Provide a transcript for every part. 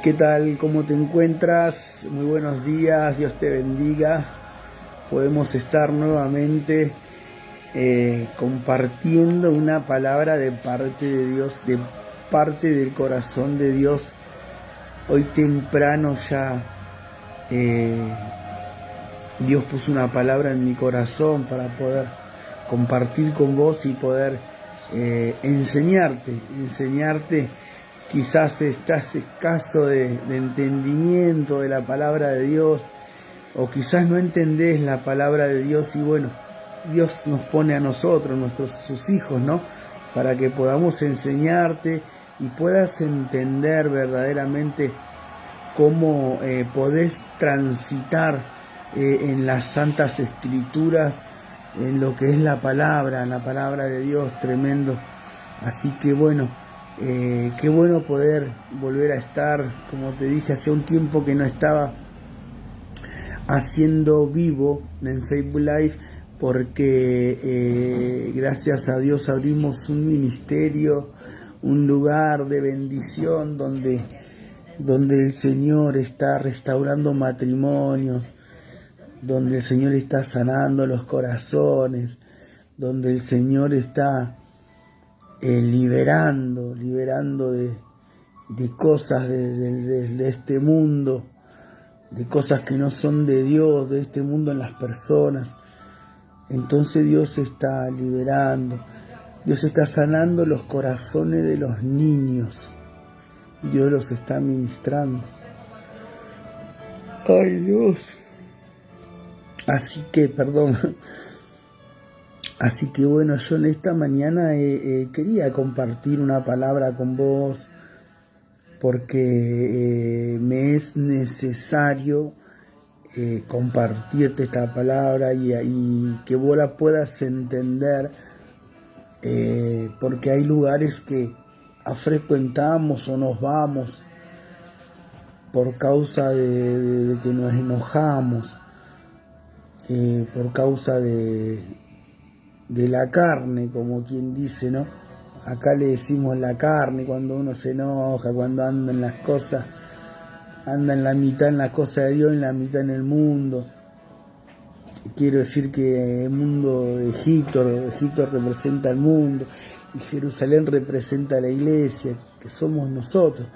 ¿Qué tal? ¿Cómo te encuentras? Muy buenos días, Dios te bendiga. Podemos estar nuevamente compartiendo una palabra de parte de Dios, de parte del corazón de Dios. Hoy temprano ya Dios puso una palabra en mi corazón para poder compartir con vos y poder enseñarte. Quizás estás escaso de entendimiento de la palabra de Dios, o quizás no entendés la palabra de Dios, y bueno, Dios nos pone a nosotros, sus hijos, ¿no? Para que podamos enseñarte y puedas entender verdaderamente cómo podés transitar en las Santas Escrituras, en lo que es la palabra de Dios, tremendo. Así que bueno, qué bueno poder volver a estar, como te dije, hace un tiempo que no estaba haciendo vivo en Facebook Live, porque gracias a Dios abrimos un ministerio, un lugar de bendición donde el Señor está restaurando matrimonios, donde el Señor está sanando los corazones, donde el Señor está liberando de cosas de este mundo, de cosas que no son de Dios, de este mundo en las personas. Entonces Dios está liberando, Dios está sanando los corazones de los niños, Dios los está ministrando. Ay, Dios. Así que bueno, yo en esta mañana quería compartir una palabra con vos, porque me es necesario compartirte esta palabra y que vos la puedas entender, porque hay lugares que frecuentamos o nos vamos por causa de que nos enojamos, por causa de la carne, como quien dice, ¿no? Acá le decimos la carne cuando uno se enoja, cuando anda en las cosas, anda en la mitad en las cosas de Dios, en la mitad en el mundo. Quiero decir que el mundo, Egipto representa el mundo, y Jerusalén representa la iglesia, que somos nosotros.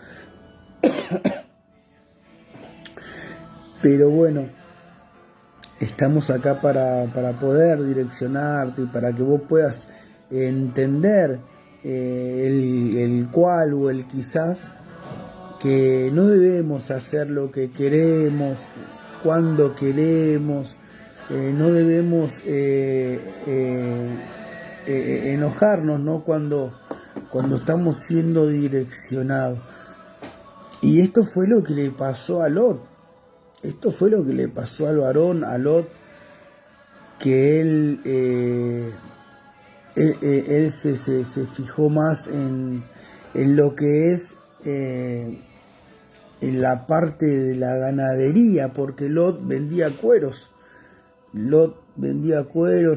Pero bueno, estamos acá para poder direccionarte y para que vos puedas entender el cual o el quizás, que no debemos hacer lo que queremos, cuando queremos, no debemos enojarnos, ¿no? Cuando estamos siendo direccionados. Y esto fue lo que le pasó a Lot. Esto fue lo que le pasó al varón, a Lot, que él se fijó más en lo que es en la parte de la ganadería, porque Lot vendía cueros.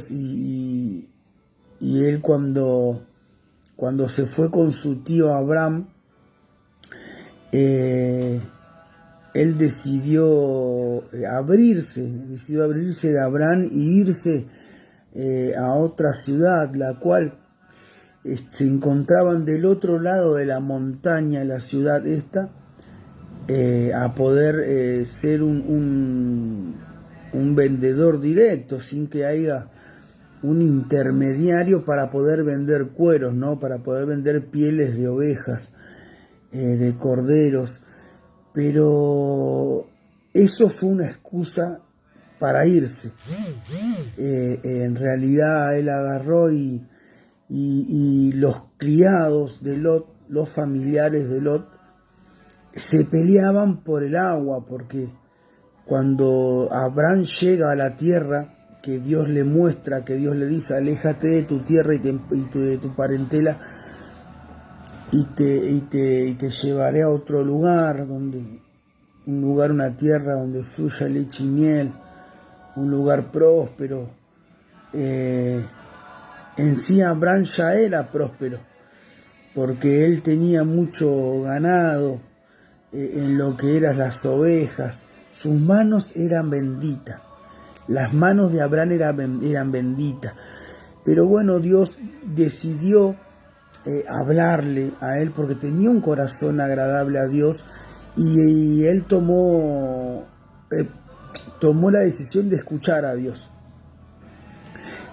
Y él cuando se fue con su tío Abraham, él decidió abrirse de Abraham y irse a otra ciudad, la cual se encontraban del otro lado de la montaña, la ciudad esta, a poder ser un vendedor directo, sin que haya un intermediario para poder vender cueros, ¿no? Para poder vender pieles de ovejas, de corderos. Pero eso fue una excusa para irse. En realidad él agarró y los criados de Lot, los familiares de Lot, se peleaban por el agua, porque cuando Abraham llega a la tierra que Dios le muestra, que Dios le dice: aléjate de tu tierra y de tu parentela, y te llevaré a otro lugar, una tierra donde fluya leche y miel, un lugar próspero. En sí Abraham ya era próspero, porque él tenía mucho ganado, en lo que eran las ovejas. Sus manos eran benditas. Las manos de Abraham eran benditas. Pero bueno, Dios decidió hablarle a él porque tenía un corazón agradable a Dios, y él tomó la decisión de escuchar a Dios.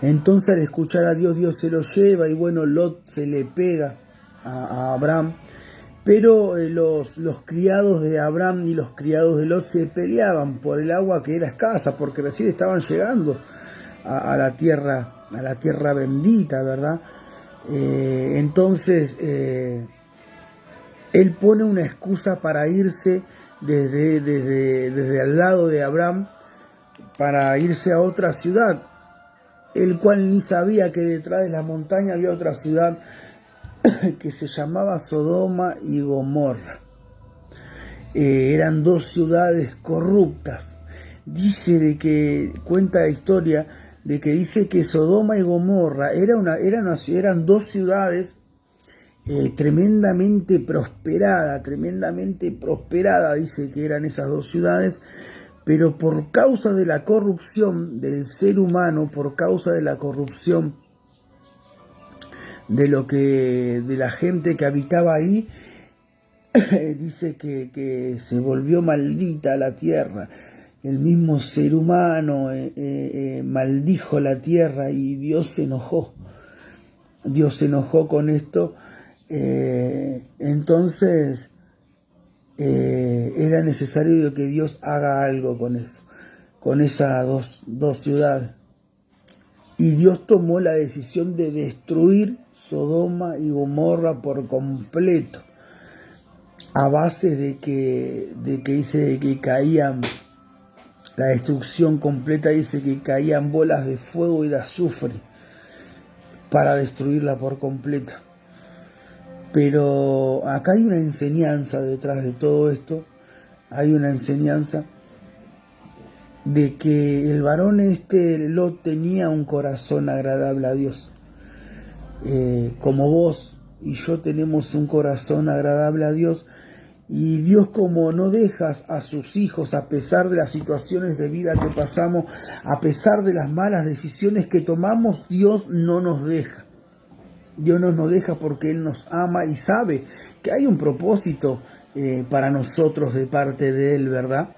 Entonces, al escuchar a Dios, Dios se lo lleva, y bueno, Lot se le pega a Abraham. Pero los criados de Abraham y los criados de Lot se peleaban por el agua que era escasa, porque recién estaban llegando a la tierra bendita, ¿verdad? Entonces, él pone una excusa para irse desde al lado de Abraham, para irse a otra ciudad, el cual ni sabía que detrás de la montaña había otra ciudad que se llamaba Sodoma y Gomorra. Eran dos ciudades corruptas. Cuenta la historia de que dice que Sodoma y Gomorra eran dos ciudades tremendamente prosperadas, dice que eran esas dos ciudades, pero por causa de la corrupción del ser humano, por causa de la corrupción de la gente que habitaba ahí, dice que se volvió maldita la tierra. El mismo ser humano maldijo la tierra, y Dios se enojó. Dios se enojó con esto. Entonces era necesario que Dios haga algo con eso, con esas dos ciudades. Y Dios tomó la decisión de destruir Sodoma y Gomorra por completo, a base de que dice que caían, la destrucción completa, dice que caían bolas de fuego y de azufre para destruirla por completo. Pero acá hay una enseñanza detrás de todo esto. Hay una enseñanza de que el varón Lot tenía un corazón agradable a Dios. Como vos y yo tenemos un corazón agradable a Dios, y Dios, como no dejas a sus hijos, a pesar de las situaciones de vida que pasamos, a pesar de las malas decisiones que tomamos, Dios no nos deja. Dios no nos deja porque Él nos ama y sabe que hay un propósito para nosotros de parte de Él, ¿verdad?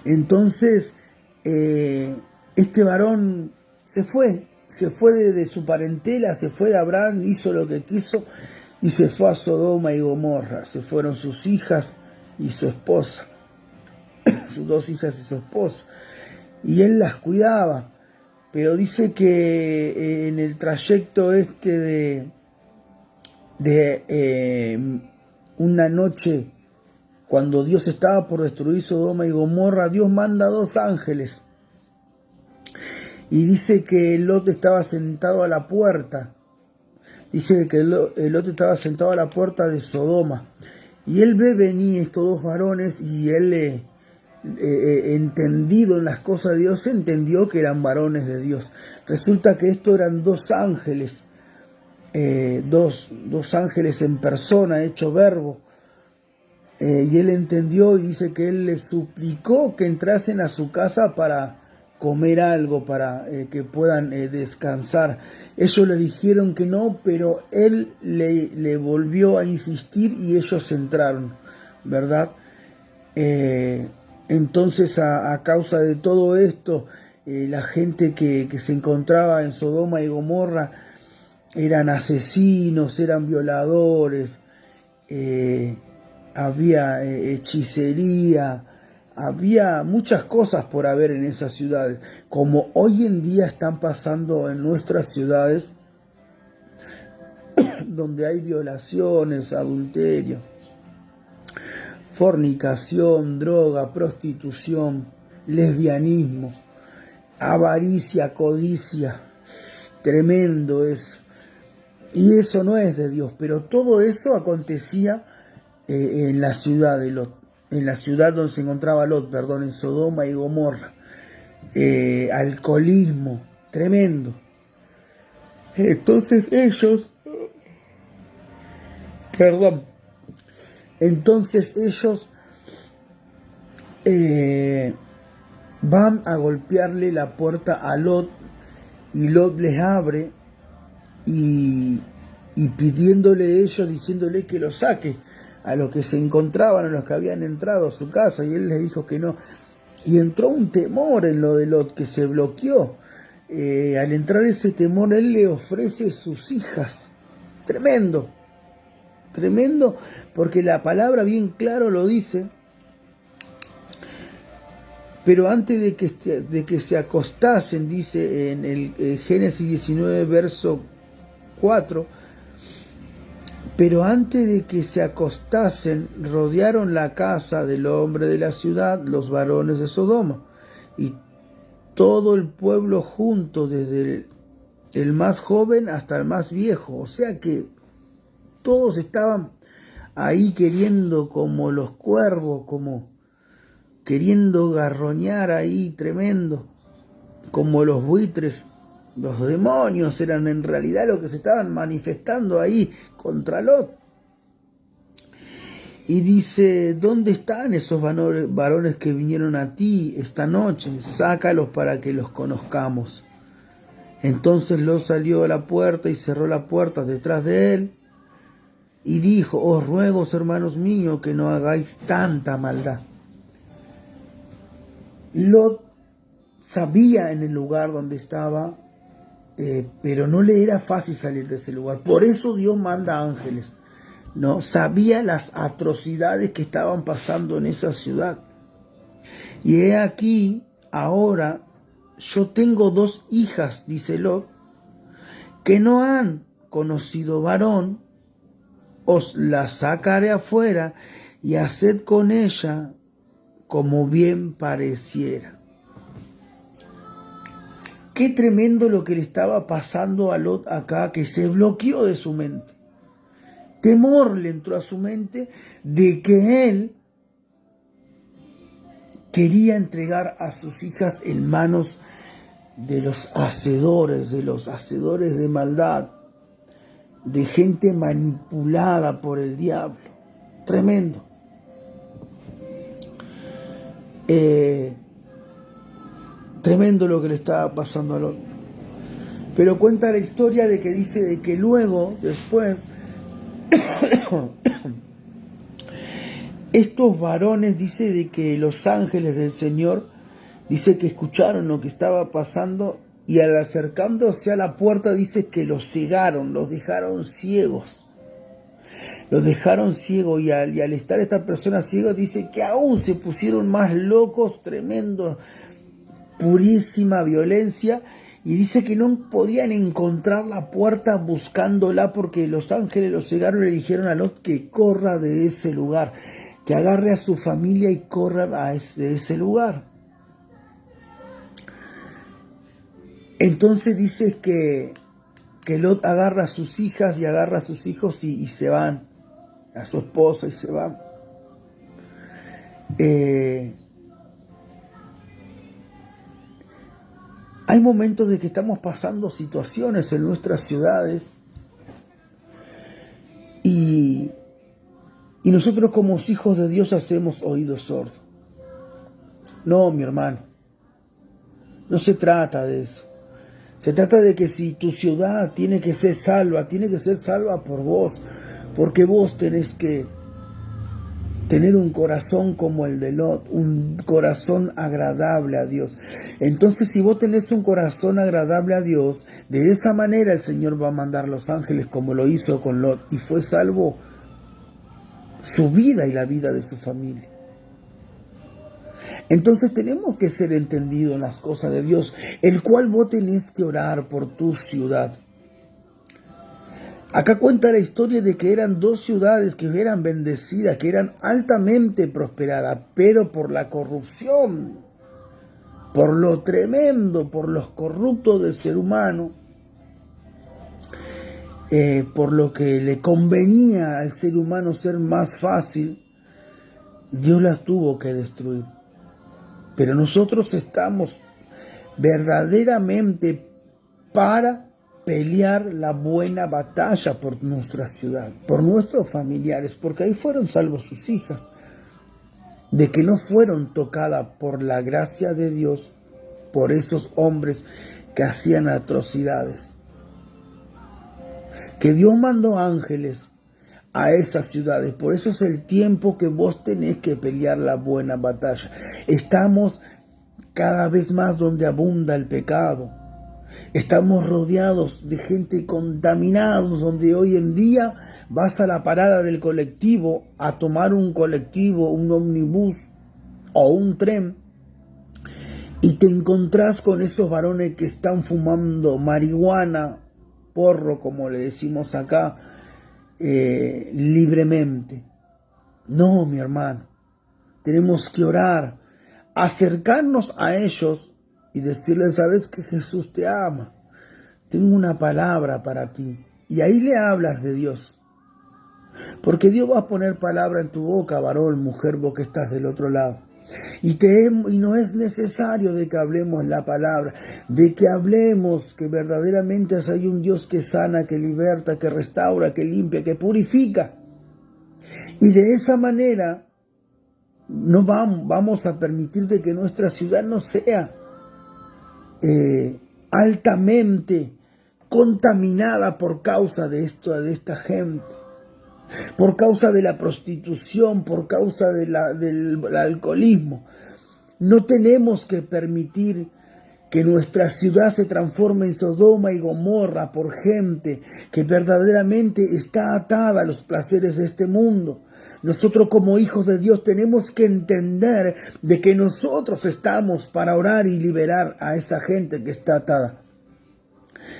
Entonces, este varón se fue de su parentela, se fue de Abraham, hizo lo que quiso y se fue a Sodoma y Gomorra. Se fueron sus hijas y su esposa, sus dos hijas y su esposa, y él las cuidaba. Pero dice que en el trayecto de una noche, cuando Dios estaba por destruir Sodoma y Gomorra, Dios manda 2 ángeles. Y dice que Lot estaba sentado a la puerta. Dice que Lot estaba sentado a la puerta de Sodoma. Y él ve venir estos 2 varones, y él, entendido en las cosas de Dios, entendió que eran varones de Dios. Resulta que estos eran 2 ángeles, dos ángeles en persona, hecho verbo. Y él entendió, y dice que él les suplicó que entrasen a su casa para comer algo, para que puedan descansar. Ellos le dijeron que no, pero él le volvió a insistir, y ellos entraron, ¿verdad? Entonces, a causa de todo esto, la gente que se encontraba en Sodoma y Gomorra eran asesinos, eran violadores, había hechicería, había muchas cosas por haber en esas ciudades, como hoy en día están pasando en nuestras ciudades, donde hay violaciones, adulterio, fornicación, droga, prostitución, lesbianismo, avaricia, codicia. Tremendo eso. Y eso no es de Dios, pero todo eso acontecía en la ciudad de Lot, en la ciudad donde se encontraba Lot, en Sodoma y Gomorra. Alcoholismo, tremendo. Entonces ellos, Entonces ellos van a golpearle la puerta a Lot, y Lot les abre y pidiéndole ellos, diciéndole que lo saque a los que se encontraban, a los que habían entrado a su casa, y él les dijo que no. Y entró un temor en lo de Lot, que se bloqueó. Al entrar ese temor, él le ofrece sus hijas. Tremendo, tremendo, porque la palabra bien claro lo dice. Pero antes de que se acostasen, dice en el Génesis 19, verso 4, pero antes de que se acostasen, rodearon la casa del hombre de la ciudad, los varones de Sodoma, y todo el pueblo junto, desde el más joven hasta el más viejo. O sea que todos estaban ahí queriendo, como los cuervos, como queriendo garroñar ahí, tremendo, como los buitres. Los demonios eran en realidad lo que se estaban manifestando ahí contra Lot. Y dice, ¿dónde están esos varones que vinieron a ti esta noche? Sácalos para que los conozcamos. Entonces Lot salió a la puerta y cerró la puerta detrás de él y dijo, os ruego, hermanos míos, que no hagáis tanta maldad. Lot sabía en el lugar donde estaba, pero no le era fácil salir de ese lugar. Por eso Dios manda ángeles, ¿no? Sabía las atrocidades que estaban pasando en esa ciudad. Y he aquí, ahora, yo tengo 2 hijas, dice Lot, que no han conocido varón, os las sacaré afuera y haced con ella como bien pareciera. Qué tremendo lo que le estaba pasando a Lot acá, que se bloqueó de su mente. Temor le entró a su mente de que él quería entregar a sus hijas en manos de los hacedores de maldad, de gente manipulada por el diablo. Tremendo. Tremendo lo que le estaba pasando a Lot. Pero cuenta la historia de que dice de que luego, después, estos varones, dice de que los ángeles del Señor, dice que escucharon lo que estaba pasando y al acercándose a la puerta, dice que los cegaron, los dejaron ciegos. Los dejaron ciegos y al estar esta persona ciega, dice que aún se pusieron más locos, tremendo, purísima violencia, y dice que no podían encontrar la puerta buscándola porque los ángeles los cegaron y le dijeron a Lot que corra de ese lugar, que agarre a su familia y corra de ese lugar. Entonces dice que Lot agarra a sus hijas y agarra a sus hijos y se van, a su esposa, y se van. Hay momentos de que estamos pasando situaciones en nuestras ciudades y nosotros como hijos de Dios hacemos oídos sordos. No, mi hermano, no se trata de eso. Se trata de que si tu ciudad tiene que ser salva por vos, porque vos tenés que tener un corazón como el de Lot, un corazón agradable a Dios. Entonces, si vos tenés un corazón agradable a Dios, de esa manera el Señor va a mandar los ángeles como lo hizo con Lot, y fue salvo su vida y la vida de su familia. Entonces tenemos que ser entendidos en las cosas de Dios, el cual vos tenés que orar por tu ciudad. Acá cuenta la historia de que eran 2 ciudades que eran bendecidas, que eran altamente prosperadas, pero por la corrupción, por lo tremendo, por los corruptos del ser humano, por lo que le convenía al ser humano ser más fácil, Dios las tuvo que destruir. Pero nosotros estamos verdaderamente para pelear la buena batalla por nuestra ciudad, por nuestros familiares, porque ahí fueron salvos sus hijas, de que no fueron tocadas por la gracia de Dios, por esos hombres que hacían atrocidades. Que Dios mandó ángeles a esas ciudades. Por eso es el tiempo que vos tenés que pelear la buena batalla. Estamos cada vez más donde abunda el pecado. Estamos rodeados de gente contaminada, donde hoy en día vas a la parada del colectivo a tomar un colectivo, un ómnibus o un tren, y te encontrás con esos varones que están fumando marihuana, porro, como le decimos acá, libremente. No, mi hermano, tenemos que orar, acercarnos a ellos y decirles: sabes que Jesús te ama, tengo una palabra para ti. Y ahí le hablas de Dios, porque Dios va a poner palabra en tu boca, varón, mujer, vos que estás del otro lado. Y no es necesario de que hablemos la palabra, de que hablemos que verdaderamente hay un Dios que sana, que liberta, que restaura, que limpia, que purifica. Y de esa manera no vamos a permitir de que nuestra ciudad no sea altamente contaminada por causa de esta gente, por causa de la prostitución, por causa del alcoholismo. No tenemos que permitir que nuestra ciudad se transforme en Sodoma y Gomorra por gente que verdaderamente está atada a los placeres de este mundo. Nosotros como hijos de Dios tenemos que entender de que nosotros estamos para orar y liberar a esa gente que está atada.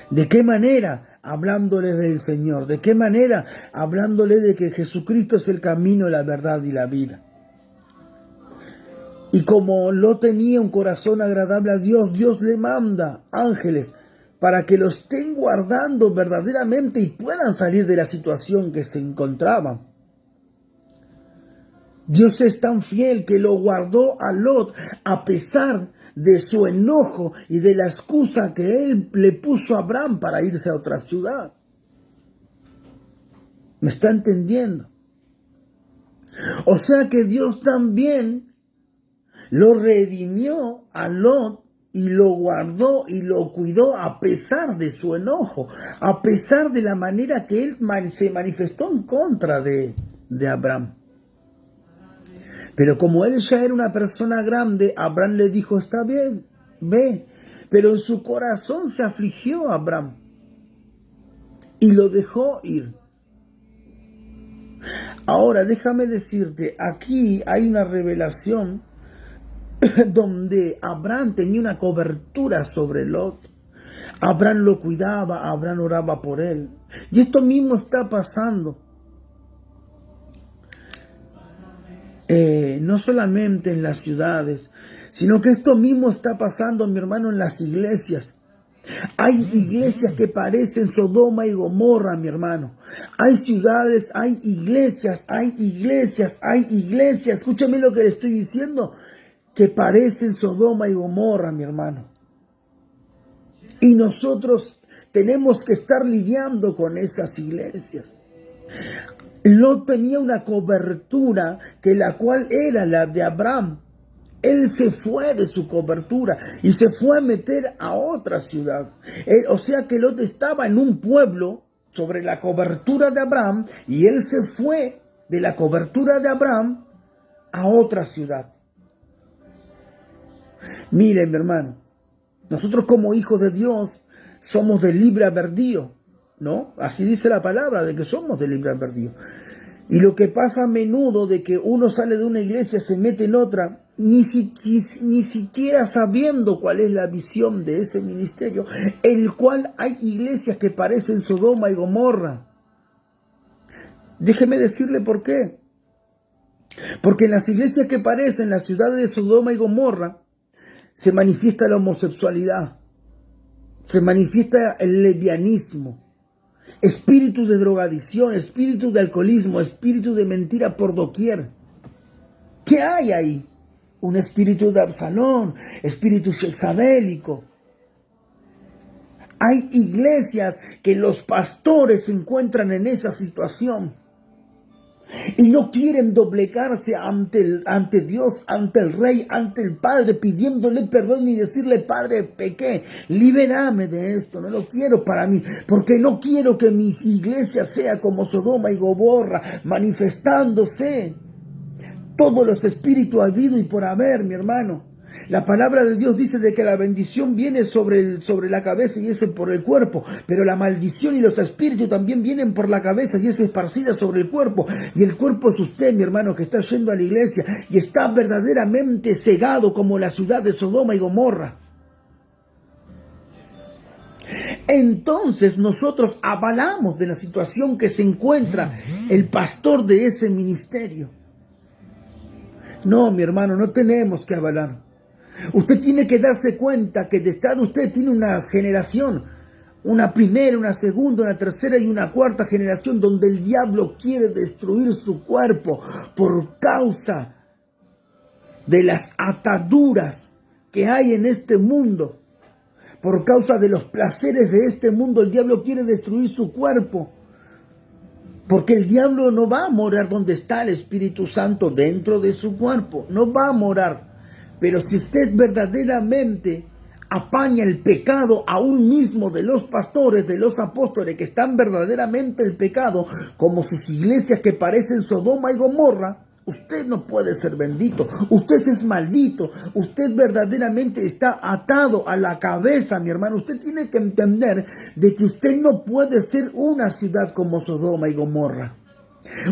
¿De qué manera? Hablándole del Señor. ¿De qué manera? Hablándole de que Jesucristo es el camino, la verdad y la vida. Y como Lot tenía un corazón agradable a Dios, Dios le manda ángeles para que los estén guardando verdaderamente y puedan salir de la situación que se encontraban. Dios es tan fiel que lo guardó a Lot a pesar de su enojo y de la excusa que él le puso a Abraham para irse a otra ciudad. ¿Me está entendiendo? O sea que Dios también lo redimió a Lot y lo guardó y lo cuidó a pesar de su enojo, a pesar de la manera que él se manifestó en contra de Abraham. Pero como él ya era una persona grande, Abraham le dijo: está bien, ve. Pero en su corazón se afligió Abraham y lo dejó ir. Ahora déjame decirte, aquí hay una revelación donde Abraham tenía una cobertura sobre Lot. Abraham lo cuidaba, Abraham oraba por él. Y esto mismo está pasando. No solamente en las ciudades, sino que esto mismo está pasando, mi hermano, en las iglesias. Hay iglesias que parecen Sodoma y Gomorra, mi hermano. Hay ciudades, hay iglesias, escúchame lo que le estoy diciendo, que parecen Sodoma y Gomorra, mi hermano. Y nosotros tenemos que estar lidiando con esas iglesias. Lot tenía una cobertura que la cual era la de Abraham. Él se fue de su cobertura y se fue a meter a otra ciudad. O sea que Lot estaba en un pueblo sobre la cobertura de Abraham y él se fue de la cobertura de Abraham a otra ciudad. Miren, mi hermano, nosotros como hijos de Dios somos de libre albedrío, ¿no? Así dice la palabra, de que somos de libre albedrío. Y lo que pasa a menudo de que uno sale de una iglesia, se mete en otra, ni siquiera sabiendo cuál es la visión de ese ministerio, el cual hay iglesias que parecen Sodoma y Gomorra. Déjeme decirle por qué. Porque en las iglesias que parecen las ciudades de Sodoma y Gomorra, se manifiesta la homosexualidad, se manifiesta el lesbianismo, espíritu de drogadicción, espíritu de alcoholismo, espíritu de mentira por doquier. ¿Qué hay ahí? Un espíritu de Absalón, espíritu jezabélico. Hay iglesias que los pastores se encuentran en esa situación y no quieren doblegarse ante Dios, ante el Rey, ante el Padre, pidiéndole perdón y decirle: Padre, pequé, libérame de esto, no lo quiero para mí, porque no quiero que mi iglesia sea como Sodoma y Gomorra, manifestándose todos los espíritus habidos y por haber, mi hermano. La palabra de Dios dice de que la bendición viene sobre la cabeza y es por el cuerpo, pero la maldición y los espíritus también vienen por la cabeza y es esparcida sobre el cuerpo. Y el cuerpo es usted, mi hermano, que está yendo a la iglesia y está verdaderamente cegado como la ciudad de Sodoma y Gomorra. Entonces nosotros avalamos de la situación que se encuentra el pastor de ese ministerio. No, mi hermano, no tenemos que avalar. Usted tiene que darse cuenta que detrás de usted tiene una generación, una primera, una segunda, una tercera y una cuarta generación donde el diablo quiere destruir su cuerpo por causa de las ataduras que hay en este mundo. Por causa de los placeres de este mundo, el diablo quiere destruir su cuerpo. Porque el diablo no va a morar donde está el Espíritu Santo, dentro de su cuerpo. No va a morar. Pero si usted verdaderamente apaña el pecado aún mismo de los pastores, de los apóstoles que están verdaderamente el pecado, como sus iglesias que parecen Sodoma y Gomorra, usted no puede ser bendito. Usted es maldito. Usted verdaderamente está atado a la cabeza, mi hermano. Usted tiene que entender de que usted no puede ser una ciudad como Sodoma y Gomorra.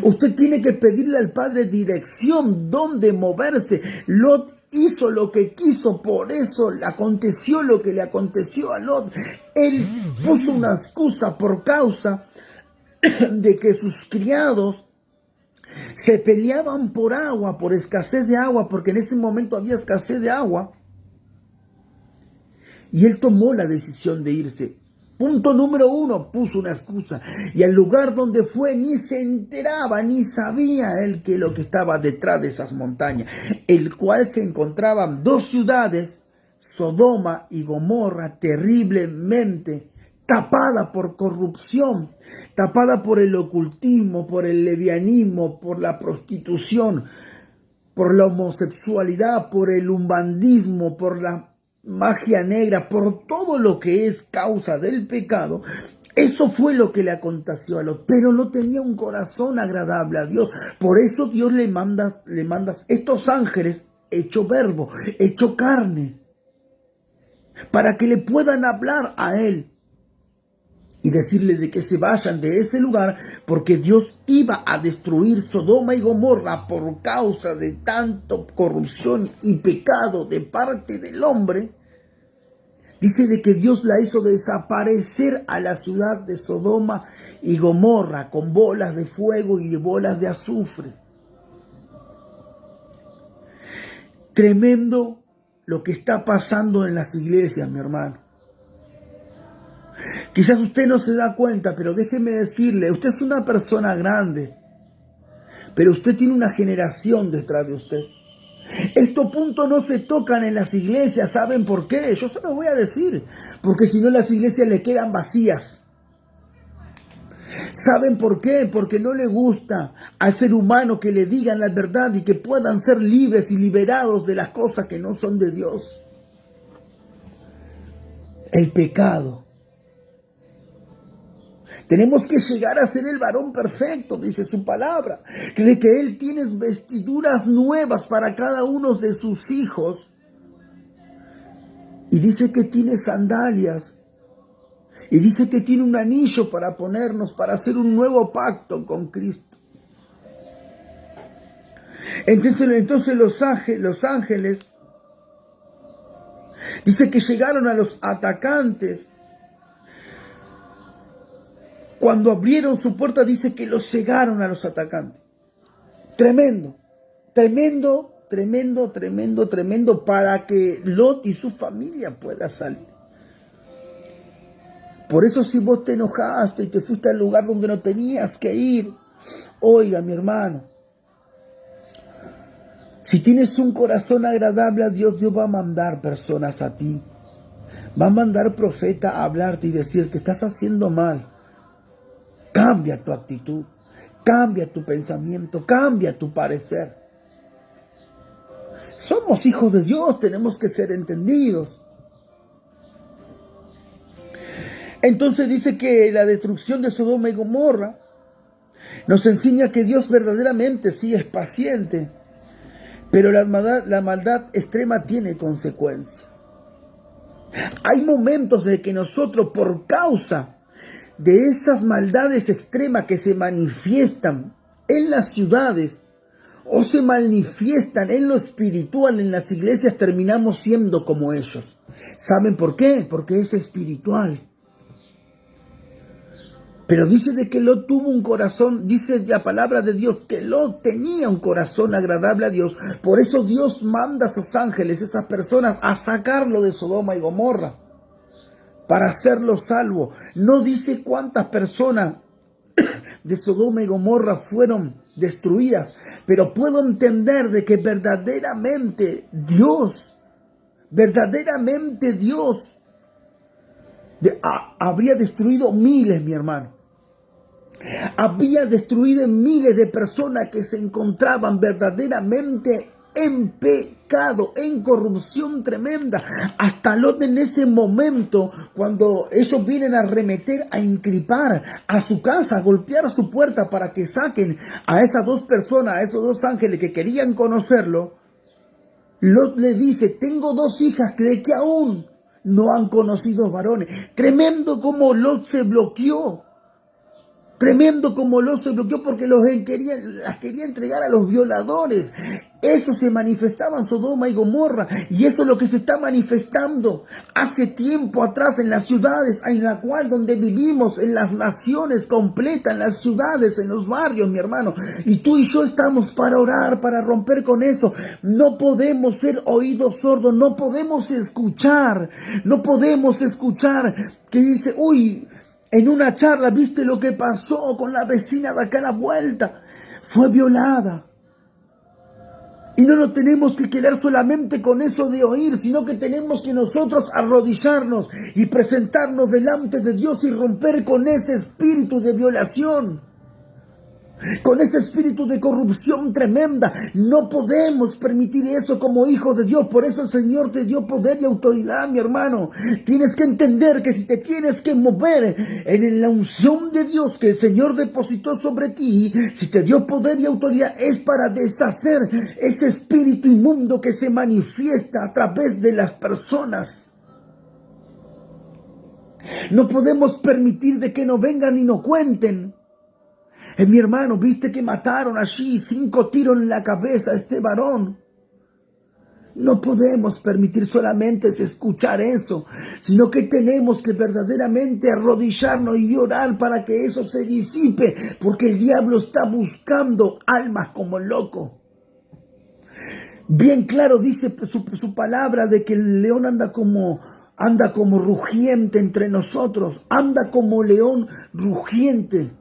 Usted tiene que pedirle al Padre dirección, dónde moverse. Lot hizo lo que quiso, por eso le aconteció lo que le aconteció a Lot. Él puso una excusa por causa de que sus criados se peleaban por agua, por escasez de agua, porque en ese momento había escasez de agua. Y él tomó la decisión de irse. Punto número 1, puso una excusa. Y al lugar donde fue ni se enteraba, ni sabía él que lo que estaba detrás de esas montañas, el cual se encontraban dos ciudades, Sodoma y Gomorra, terriblemente tapada por corrupción, tapada por el ocultismo, por el levianismo, por la prostitución, por la homosexualidad, por el umbandismo, por la magia negra, por todo lo que es causa del pecado. Eso fue lo que le aconteció a Lot, pero no tenía un corazón agradable a Dios. Por eso Dios le manda estos ángeles hecho verbo, hecho carne, para que le puedan hablar a él y decirle de que se vayan de ese lugar, porque Dios iba a destruir Sodoma y Gomorra por causa de tanto corrupción y pecado de parte del hombre. Dice de que Dios la hizo desaparecer a la ciudad de Sodoma y Gomorra con bolas de fuego y bolas de azufre. Tremendo lo que está pasando en las iglesias, mi hermano. Quizás usted no se da cuenta, pero déjeme decirle, usted es una persona grande, pero usted tiene una generación detrás de usted. Estos puntos no se tocan en las iglesias, ¿saben por qué? Yo se lo voy a decir, porque si no las iglesias le quedan vacías. ¿Saben por qué? Porque no le gusta al ser humano que le digan la verdad y que puedan ser libres y liberados de las cosas que no son de Dios. El pecado. Tenemos que llegar a ser el varón perfecto, dice su palabra. De que Él tiene vestiduras nuevas para cada uno de sus hijos. Y dice que tiene sandalias. Y dice que tiene un anillo para ponernos, para hacer un nuevo pacto con Cristo. Entonces los ángeles, dice que llegaron a los atacantes. Cuando abrieron su puerta, dice que los cegaron a los atacantes. Tremendo, tremendo, tremendo, tremendo, tremendo, para que Lot y su familia puedan salir. Por eso si vos te enojaste y te fuiste al lugar donde no tenías que ir, oiga, mi hermano, si tienes un corazón agradable a Dios, Dios va a mandar personas a ti. Va a mandar profeta a hablarte y decirte, estás haciendo mal. Cambia tu actitud, cambia tu pensamiento, cambia tu parecer. Somos hijos de Dios, tenemos que ser entendidos. Entonces dice que la destrucción de Sodoma y Gomorra nos enseña que Dios verdaderamente sí es paciente, pero la maldad extrema tiene consecuencias. Hay momentos de que nosotros, por causa de esas maldades extremas que se manifiestan en las ciudades o se manifiestan en lo espiritual, en las iglesias, terminamos siendo como ellos. ¿Saben por qué? Porque es espiritual. Pero dice de que Lot tuvo un corazón, dice la palabra de Dios, que Lot tenía un corazón agradable a Dios. Por eso Dios manda a sus ángeles, esas personas, a sacarlo de Sodoma y Gomorra, para hacerlo salvo. No dice cuántas personas de Sodoma y Gomorra fueron destruidas, pero puedo entender de que verdaderamente Dios habría destruido miles, mi hermano. Había destruido miles de personas que se encontraban verdaderamente en pecado, en corrupción tremenda. Hasta Lot, en ese momento, cuando ellos vienen a arremeter, a incripar a su casa, a golpear a su puerta para que saquen a esas dos personas, a esos dos ángeles que querían conocerlo, Lot le dice, tengo dos hijas que aún no han conocido varones. Tremendo como Lot se bloqueó. Tremendo como Lot se bloqueó porque las quería entregar a los violadores. Eso se manifestaba en Sodoma y Gomorra. Y eso es lo que se está manifestando hace tiempo atrás en las ciudades en la cual donde vivimos, en las naciones completas, en las ciudades, en los barrios, mi hermano. Y tú y yo estamos para orar, para romper con eso. No podemos ser oídos sordos, no podemos escuchar que dice, uy, en una charla, ¿viste lo que pasó con la vecina de acá a la vuelta? Fue violada. Y no nos tenemos que quedar solamente con eso de oír, sino que tenemos que nosotros arrodillarnos y presentarnos delante de Dios y romper con ese espíritu de violación, con ese espíritu de corrupción tremenda. No podemos permitir eso como hijos de Dios. Por eso el Señor te dio poder y autoridad, mi hermano. Tienes que entender que si te tienes que mover en la unción de Dios que el Señor depositó sobre ti, si te dio poder y autoridad, es para deshacer ese espíritu inmundo que se manifiesta a través de las personas. No podemos permitir de que nos vengan y nos cuenten. Mi hermano, viste que mataron allí 5 tiros en la cabeza a este varón. No podemos permitir solamente escuchar eso, sino que tenemos que verdaderamente arrodillarnos y orar para que eso se disipe, porque el diablo está buscando almas como loco. Bien claro dice su palabra de que el león anda como rugiente entre nosotros, anda como león rugiente.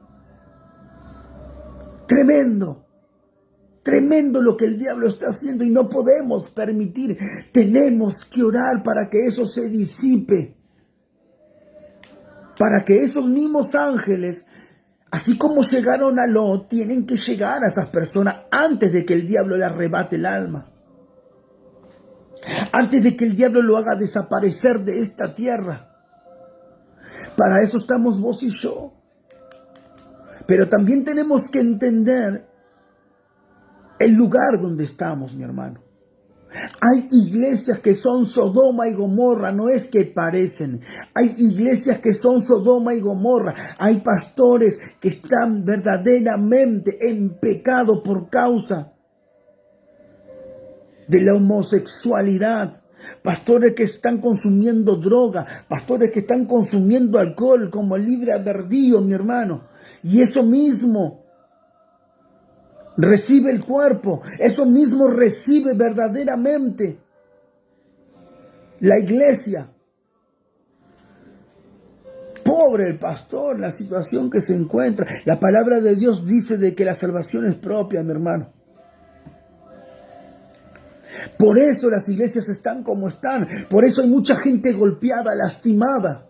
Tremendo lo que el diablo está haciendo y no podemos permitir. Tenemos que orar para que eso se disipe, para que esos mismos ángeles, así como llegaron a Lot, tienen que llegar a esas personas antes de que el diablo le arrebate el alma, antes de que el diablo lo haga desaparecer de esta tierra. Para eso estamos vos y yo. Pero también tenemos que entender el lugar donde estamos, mi hermano. Hay iglesias que son Sodoma y Gomorra, no es que parecen. Hay iglesias que son Sodoma y Gomorra. Hay pastores que están verdaderamente en pecado por causa de la homosexualidad. Pastores que están consumiendo droga, pastores que están consumiendo alcohol como el libre albedrío, mi hermano. Y eso mismo recibe el cuerpo, eso mismo recibe verdaderamente la iglesia. Pobre el pastor, la situación que se encuentra. La palabra de Dios dice de que la salvación es propia, mi hermano. Por eso las iglesias están como están. Por eso hay mucha gente golpeada, lastimada.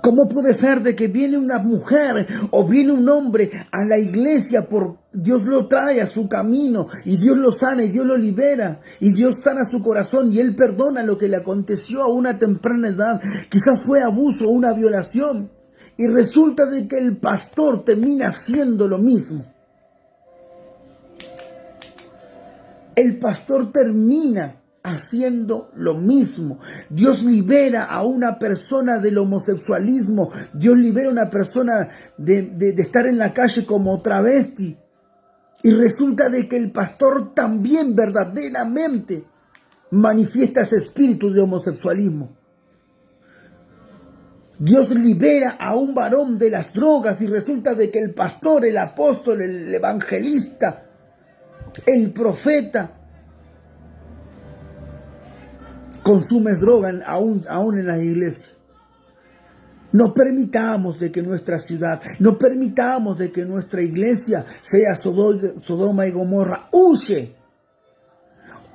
¿Cómo puede ser de que viene una mujer o viene un hombre a la iglesia, Dios lo trae a su camino y Dios lo sana y Dios lo libera y Dios sana su corazón y Él perdona lo que le aconteció a una temprana edad? Quizás fue abuso o una violación y resulta de que el pastor termina haciendo lo mismo. El pastor termina haciendo lo mismo. Dios libera a una persona del homosexualismo. Dios libera a una persona de estar en la calle como travesti. Y resulta de que el pastor también verdaderamente manifiesta ese espíritu de homosexualismo. Dios libera a un varón de las drogas y resulta de que el pastor, el apóstol, el evangelista, el profeta, consume droga aún en la iglesia. No permitamos de que nuestra ciudad, no permitamos de que nuestra iglesia sea Sodoma y Gomorra.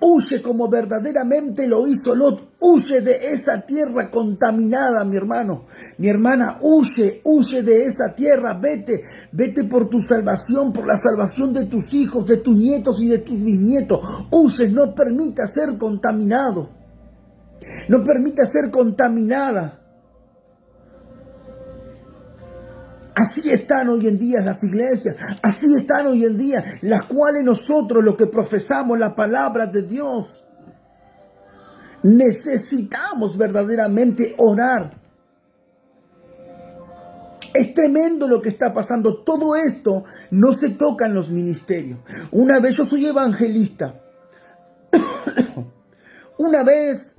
Huye como verdaderamente lo hizo Lot. Huye de esa tierra contaminada, mi hermano, mi hermana. Huye de esa tierra. Vete por tu salvación, por la salvación de tus hijos, de tus nietos y de tus bisnietos. Huye, no permita ser contaminado. No permita ser contaminada. Así están hoy en día las iglesias. Así están hoy en día las cuales nosotros, los que profesamos la palabra de Dios, necesitamos verdaderamente orar. Es tremendo lo que está pasando. Todo esto no se toca en los ministerios. Una vez, yo soy evangelista. Una vez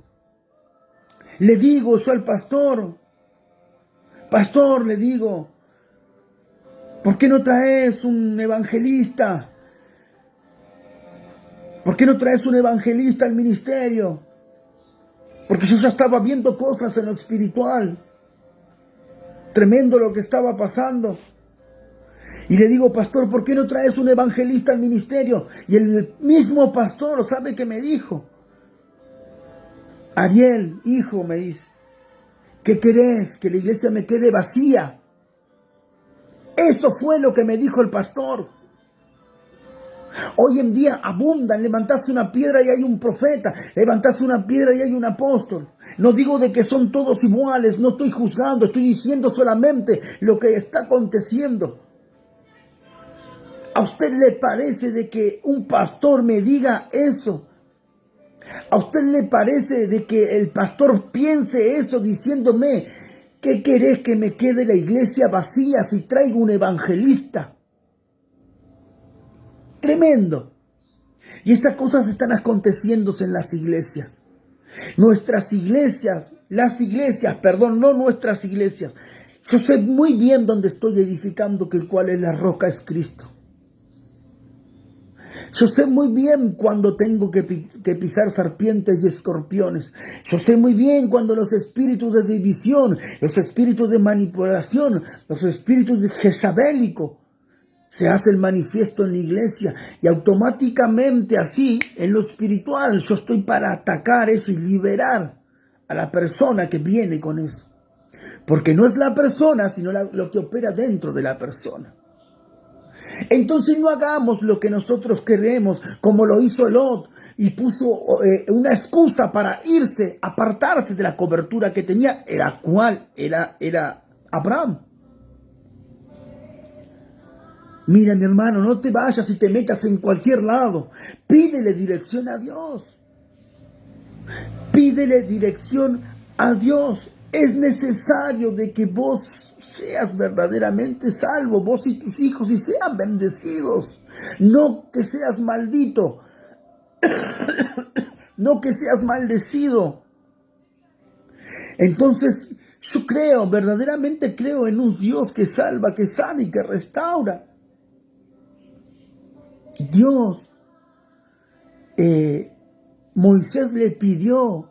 le digo yo al pastor, le digo, ¿por qué no traes un evangelista? ¿Por qué no traes un evangelista al ministerio? Porque yo ya estaba viendo cosas en lo espiritual. Tremendo lo que estaba pasando. Y le digo, pastor, ¿por qué no traes un evangelista al ministerio? Y el mismo pastor, ¿sabe qué me dijo? Ariel, hijo, me dice, ¿qué querés? Que la iglesia me quede vacía. Eso fue lo que me dijo el pastor. Hoy en día abundan, levantaste una piedra y hay un profeta, levantaste una piedra y hay un apóstol. No digo de que son todos iguales, no estoy juzgando, estoy diciendo solamente lo que está aconteciendo. ¿A usted le parece de que un pastor me diga eso? ¿A usted le parece de que el pastor piense eso diciéndome, ¿qué querés que me quede la iglesia vacía si traigo un evangelista? Tremendo. Y estas cosas están aconteciéndose en las iglesias. Nuestras iglesias, no nuestras iglesias. Yo sé muy bien dónde estoy edificando, que el cual es la roca es Cristo. Yo sé muy bien cuando tengo que pisar serpientes y escorpiones. Yo sé muy bien cuando los espíritus de división, los espíritus de manipulación, los espíritus de jezabélico se hacen manifiesto en la iglesia. Y automáticamente así, en lo espiritual, yo estoy para atacar eso y liberar a la persona que viene con eso. Porque no es la persona, sino lo que opera dentro de la persona. Entonces no hagamos lo que nosotros queremos, como lo hizo Lot, y puso una excusa para irse, apartarse de la cobertura que tenía, era Abraham. Mira, mi hermano, no te vayas y te metas en cualquier lado. Pídele dirección a Dios. Pídele dirección a Dios. Es necesario de que vos seas verdaderamente salvo, vos y tus hijos, y sean bendecidos. No que seas maldito. No que seas maldecido. Entonces, yo verdaderamente creo en un Dios que salva, que sana y que restaura. Dios, Moisés le pidió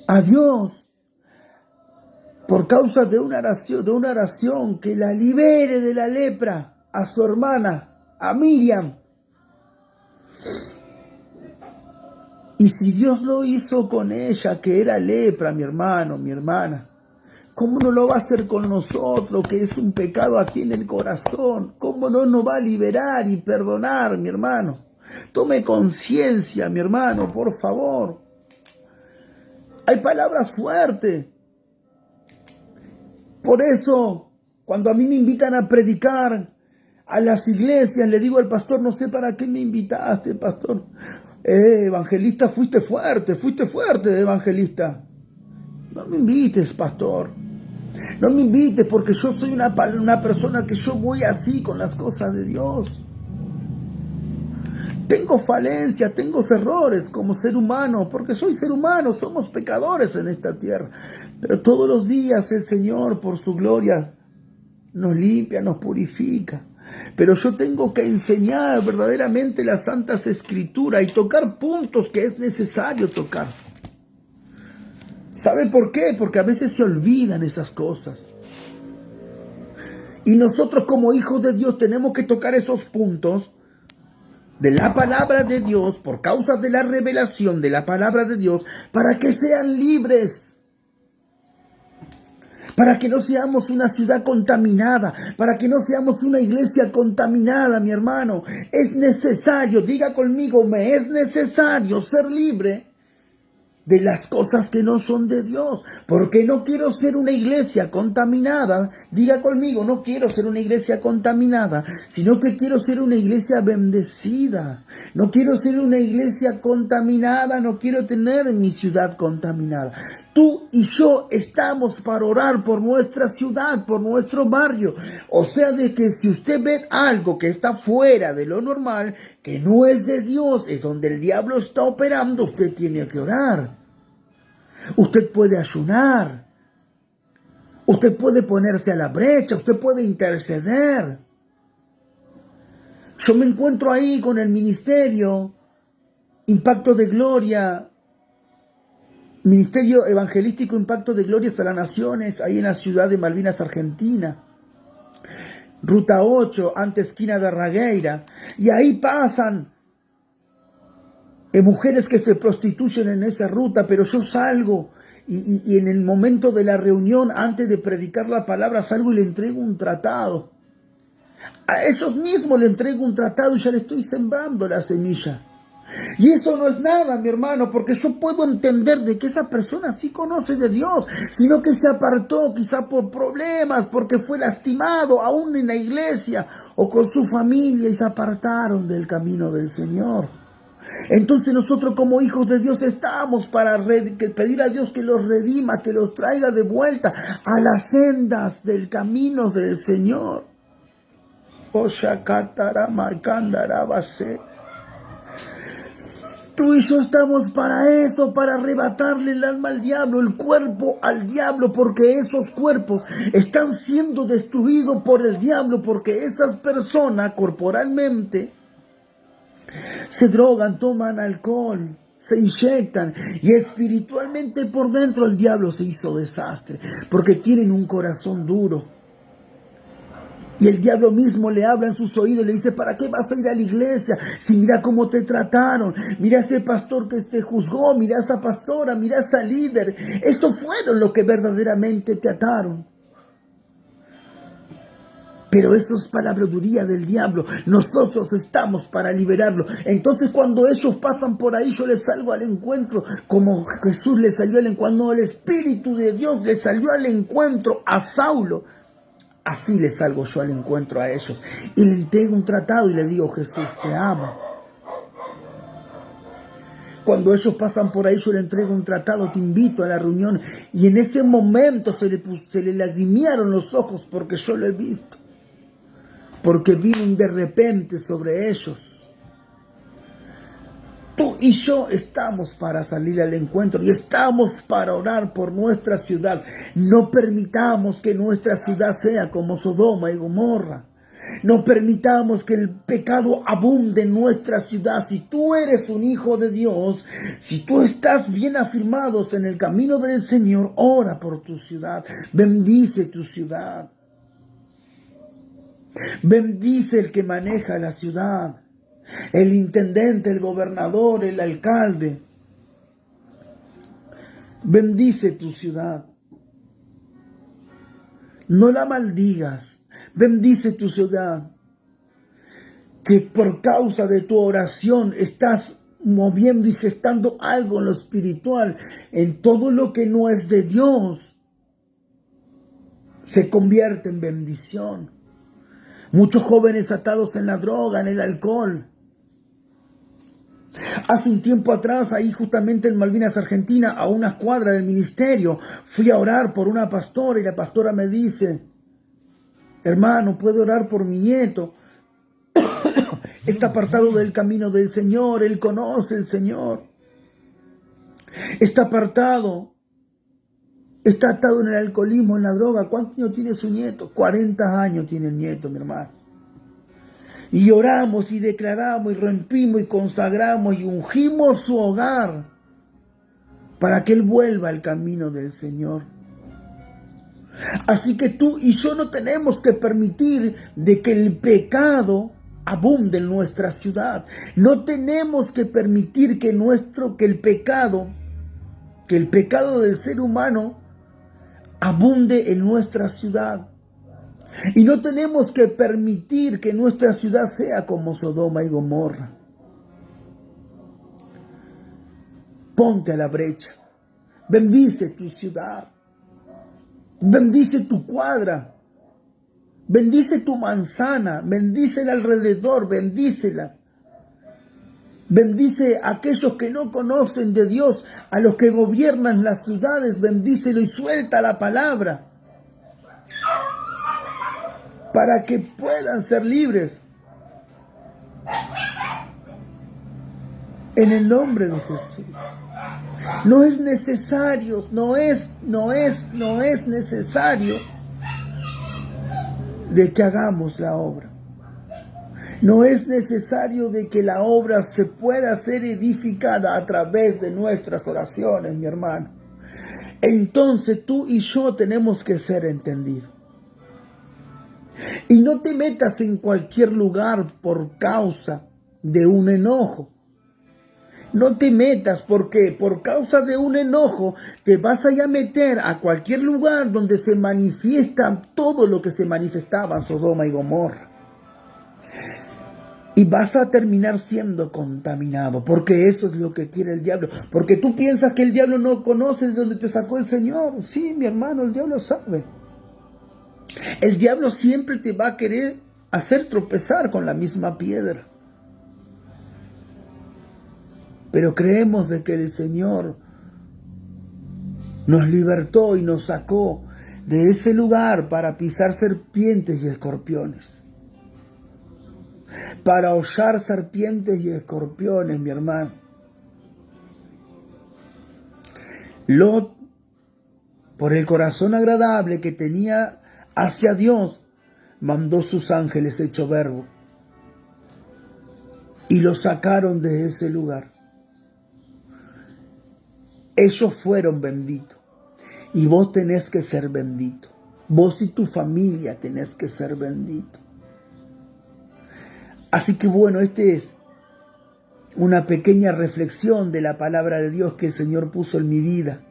a Dios, por causa de una oración, que la libere de la lepra a su hermana, a Miriam. Y si Dios lo hizo con ella, que era lepra, mi hermano, mi hermana, ¿cómo no lo va a hacer con nosotros, que es un pecado aquí en el corazón? ¿Cómo no nos va a liberar y perdonar, mi hermano? Tome conciencia, mi hermano, por favor. Hay palabras fuertes. Por eso, cuando a mí me invitan a predicar a las iglesias, le digo al pastor, no sé para qué me invitaste, pastor. Evangelista, fuiste fuerte, evangelista. No me invites, pastor. No me invites porque yo soy una persona que yo voy así con las cosas de Dios. Tengo falencias, tengo errores como ser humano, porque soy ser humano, somos pecadores en esta tierra. Pero todos los días el Señor, por su gloria, nos limpia, nos purifica. Pero yo tengo que enseñar verdaderamente las Santas Escrituras y tocar puntos que es necesario tocar. ¿Sabe por qué? Porque a veces se olvidan esas cosas. Y nosotros como hijos de Dios tenemos que tocar esos puntos de la palabra de Dios, por causa de la revelación de la palabra de Dios, para que sean libres. Para que no seamos una ciudad contaminada, para que no seamos una iglesia contaminada, mi hermano. Es necesario, diga conmigo, me es necesario ser libre de las cosas que no son de Dios, porque no quiero ser una iglesia contaminada. Diga conmigo, no quiero ser una iglesia contaminada, sino que quiero ser una iglesia bendecida. No quiero ser una iglesia contaminada, no quiero tener mi ciudad contaminada. Tú y yo estamos para orar por nuestra ciudad, por nuestro barrio. O sea, de que si usted ve algo que está fuera de lo normal, que no es de Dios, es donde el diablo está operando, usted tiene que orar. Usted puede ayunar. Usted puede ponerse a la brecha, usted puede interceder. Yo me encuentro ahí con el ministerio Impacto de Gloria, Ministerio Evangelístico Impacto de Glorias a las Naciones, ahí en la ciudad de Malvinas, Argentina. Ruta 8, ante esquina de Ragueira. Y ahí pasan mujeres que se prostituyen en esa ruta, pero yo salgo y en el momento de la reunión, antes de predicar la palabra, salgo y le entrego un tratado. A ellos mismos le entrego un tratado y ya le estoy sembrando la semilla. Y eso no es nada, mi hermano, porque yo puedo entender de que esa persona sí conoce de Dios, sino que se apartó quizá por problemas, porque fue lastimado aún en la iglesia o con su familia y se apartaron del camino del Señor. Entonces nosotros como hijos de Dios estamos para pedir a Dios que los redima, que los traiga de vuelta a las sendas del camino del Señor. Tú y yo estamos para eso, para arrebatarle el alma al diablo, el cuerpo al diablo, porque esos cuerpos están siendo destruidos por el diablo, porque esas personas corporalmente se drogan, toman alcohol, se inyectan y espiritualmente por dentro el diablo se hizo desastre porque tienen un corazón duro. Y el diablo mismo le habla en sus oídos y le dice, ¿para qué vas a ir a la iglesia? Si mira cómo te trataron, mira ese pastor que te juzgó, mira esa pastora, mira esa líder. Eso fueron los que verdaderamente te ataron. Pero eso es palabrería del diablo. Nosotros estamos para liberarlo. Entonces cuando ellos pasan por ahí, yo les salgo al encuentro. Como Jesús le salió al encuentro. Cuando el Espíritu de Dios le salió al encuentro a Saulo. Así le salgo yo al encuentro a ellos. Y le entrego un tratado y le digo, Jesús te ama. Cuando ellos pasan por ahí, yo le entrego un tratado, te invito a la reunión. Y en ese momento se le lagrimiaron los ojos porque yo lo he visto. Porque vino de repente sobre ellos. Tú y yo estamos para salir al encuentro y estamos para orar por nuestra ciudad. No permitamos que nuestra ciudad sea como Sodoma y Gomorra. No permitamos que el pecado abunde en nuestra ciudad. Si tú eres un hijo de Dios, si tú estás bien afirmados en el camino del Señor, ora por tu ciudad. Bendice tu ciudad. Bendice el que maneja la ciudad, el intendente, el gobernador, el alcalde. Bendice tu ciudad. No la maldigas. Bendice tu ciudad. Que por causa de tu oración estás moviendo y gestando algo en lo espiritual. En todo lo que no es de Dios se convierte en bendición. Muchos jóvenes atados en la droga, en el alcohol. Hace un tiempo atrás, ahí justamente en Malvinas, Argentina, a unas cuadras del ministerio, fui a orar por una pastora y la pastora me dice: hermano, ¿puedo orar por mi nieto? Está apartado del camino del Señor, él conoce el Señor. Está apartado, está atado en el alcoholismo, en la droga. ¿Cuántos años tiene su nieto? 40 años tiene el nieto, mi hermano. Y oramos y declaramos y rompimos y consagramos y ungimos su hogar para que él vuelva al camino del Señor. Así que tú y yo no tenemos que permitir de que el pecado abunde en nuestra ciudad. No tenemos que permitir que el pecado del ser humano abunde en nuestra ciudad. Y no tenemos que permitir que nuestra ciudad sea como Sodoma y Gomorra. Ponte a la brecha. Bendice tu ciudad. Bendice tu cuadra. Bendice tu manzana. Bendícela alrededor. Bendícela. Bendice a aquellos que no conocen de Dios, a los que gobiernan las ciudades. Bendícelo y suelta la palabra, para que puedan ser libres. En el nombre de Jesús. No es necesario, no es necesario de que hagamos la obra. No es necesario de que la obra se pueda ser edificada a través de nuestras oraciones, mi hermano. Entonces tú y yo tenemos que ser entendidos. Y no te metas en cualquier lugar por causa de un enojo. No te metas porque por causa de un enojo te vas a ir a meter a cualquier lugar donde se manifiesta todo lo que se manifestaba en Sodoma y Gomorra. Y vas a terminar siendo contaminado, porque eso es lo que quiere el diablo. Porque tú piensas que el diablo no conoce de dónde te sacó el Señor. Sí, mi hermano, el diablo sabe. El diablo siempre te va a querer hacer tropezar con la misma piedra. Pero creemos de que el Señor nos libertó y nos sacó de ese lugar para pisar serpientes y escorpiones. Para hollar serpientes y escorpiones, mi hermano. Lot, por el corazón agradable que tenía hacia Dios, mandó sus ángeles hecho verbo y lo sacaron de ese lugar. Ellos fueron benditos y vos tenés que ser bendito. Vos y tu familia tenés que ser benditos. Así que bueno, este es una pequeña reflexión de la palabra de Dios que el Señor puso en mi vida.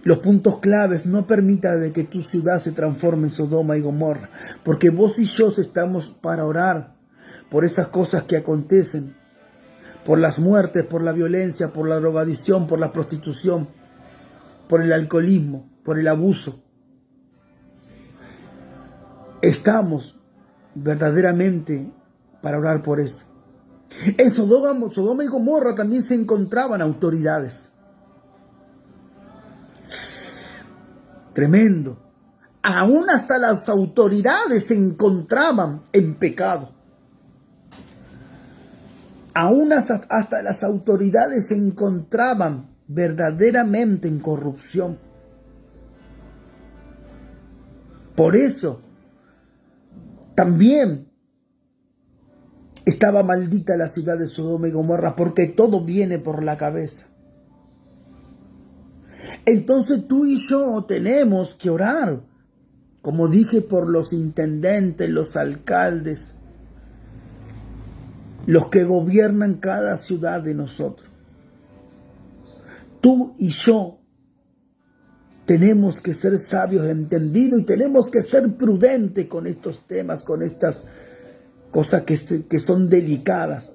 Los puntos claves: no permita de que tu ciudad se transforme en Sodoma y Gomorra, porque vos y yo estamos para orar por esas cosas que acontecen, por las muertes, por la violencia, por la drogadicción, por la prostitución, por el alcoholismo, por el abuso. Estamos verdaderamente para orar por eso. En Sodoma y Gomorra también se encontraban autoridades. Tremendo. Aún hasta las autoridades se encontraban en pecado. Aún hasta las autoridades se encontraban verdaderamente en corrupción. Por eso también estaba maldita la ciudad de Sodoma y Gomorra, porque todo viene por la cabeza. Entonces tú y yo tenemos que orar, como dije, por los intendentes, los alcaldes, los que gobiernan cada ciudad de nosotros. Tú y yo tenemos que ser sabios, entendidos, y tenemos que ser prudentes con estos temas, con estas cosas que son delicadas.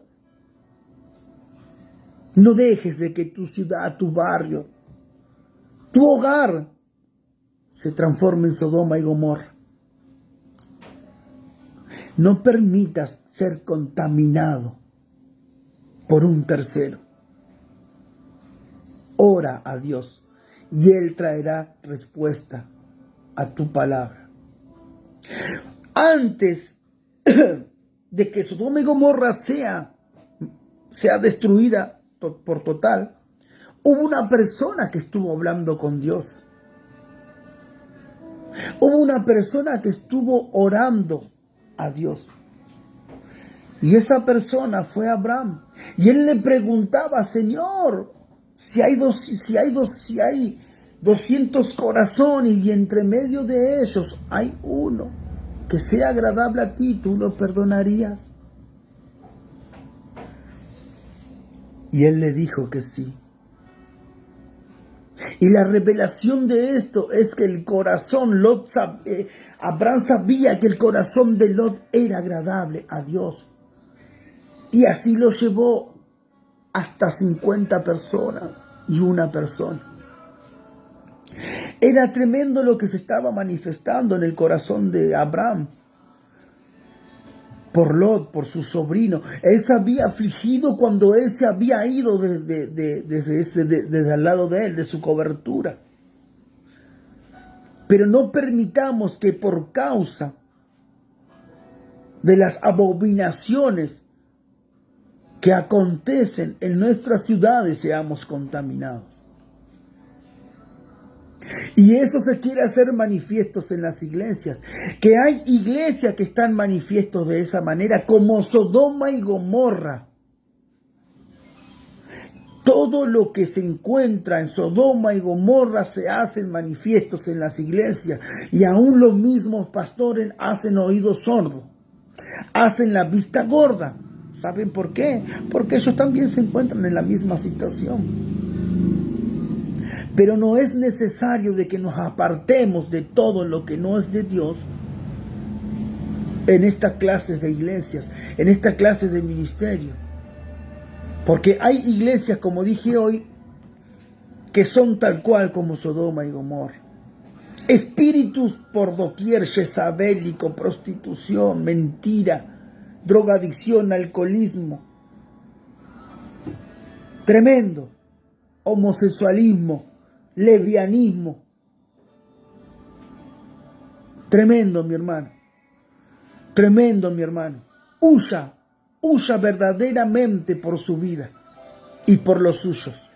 No dejes de que tu ciudad, tu barrio, tu hogar se transforme en Sodoma y Gomorra. No permitas ser contaminado por un tercero. Ora a Dios y Él traerá respuesta a tu palabra. Antes de que Sodoma y Gomorra sea destruida por total, hubo una persona que estuvo hablando con Dios. Hubo una persona que estuvo orando a Dios. Y esa persona fue Abraham. Y él le preguntaba: Señor, si hay 200 corazones y entre medio de ellos hay uno que sea agradable a ti, ¿tú lo perdonarías? Y él le dijo que sí. Y la revelación de esto es que el corazón, Abraham sabía que el corazón de Lot era agradable a Dios. Y así lo llevó hasta 50 personas y una persona. Era tremendo lo que se estaba manifestando en el corazón de Abraham por Lot, por su sobrino. Él se había afligido cuando él se había ido desde al lado de él, de su cobertura. Pero no permitamos que por causa de las abominaciones que acontecen en nuestras ciudades seamos contaminados. Y eso se quiere hacer manifiestos en las iglesias. Que hay iglesias que están manifiestos de esa manera, como Sodoma y Gomorra. Todo lo que se encuentra en Sodoma y Gomorra se hacen manifiestos en las iglesias. Y aún los mismos pastores hacen oídos sordos. Hacen la vista gorda. ¿Saben por qué? Porque ellos también se encuentran en la misma situación. Pero no es necesario de que nos apartemos de todo lo que no es de Dios en estas clases de iglesias, en estas clases de ministerio. Porque hay iglesias, como dije hoy, que son tal cual como Sodoma y Gomorra. Espíritus por doquier, jezabélico, prostitución, mentira, drogadicción, alcoholismo. Tremendo. Homosexualismo, lesbianismo. Tremendo, mi hermano. Tremendo, mi hermano. Huya verdaderamente por su vida y por los suyos.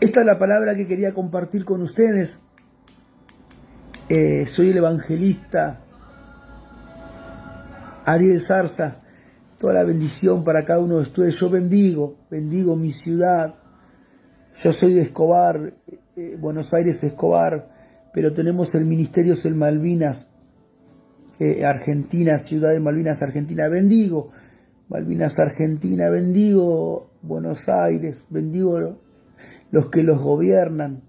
Esta es la palabra que quería compartir con ustedes. Soy el evangelista Ariel Zarza. Toda la bendición para cada uno de ustedes. Yo bendigo mi ciudad. Yo soy de Escobar, Buenos Aires, Escobar, pero tenemos el Ministerio El Malvinas, Argentina, Ciudad de Malvinas, Argentina. Bendigo Malvinas, Argentina, bendigo Buenos Aires, bendigo los que los gobiernan,